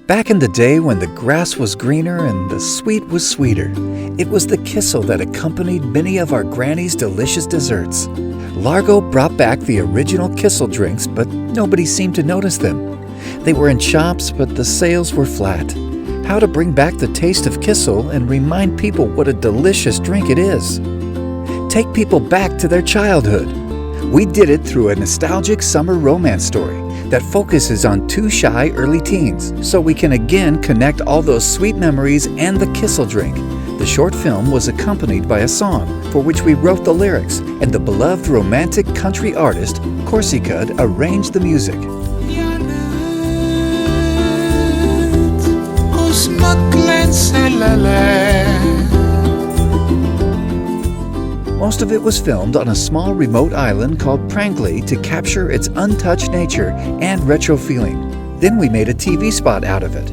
Back in the day when the grass was greener and the sweet was sweeter, it was the Kissel that accompanied many of our granny's delicious desserts. Largo brought back the original Kissel drinks, but nobody seemed to notice them. They were in shops, but the sales were flat. How to bring back the taste of Kissel and remind people what a delicious drink it is. Take people back to their childhood. We did it through a nostalgic summer romance story that focuses on two shy early teens, so we can again connect all those sweet memories and the Kissel drink. The short film was accompanied by a song for which we wrote the lyrics, and the beloved romantic country artist Corsicud arranged the music. Most of it was filmed on a small remote island called Prangley to capture its untouched nature and retro feeling. Then we made a TV spot out of it.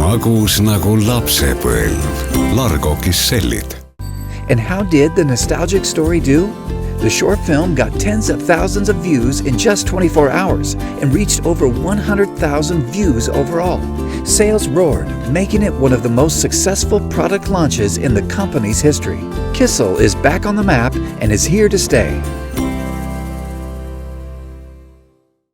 Magus nagu lapsepõlv, Largo Kissellit. And how did the nostalgic story do? The short film got tens of thousands of views in just 24 hours and reached over 100,000 views overall. Sales roared, making it one of the most successful product launches in the company's history. Kissel is back on the map and is here to stay.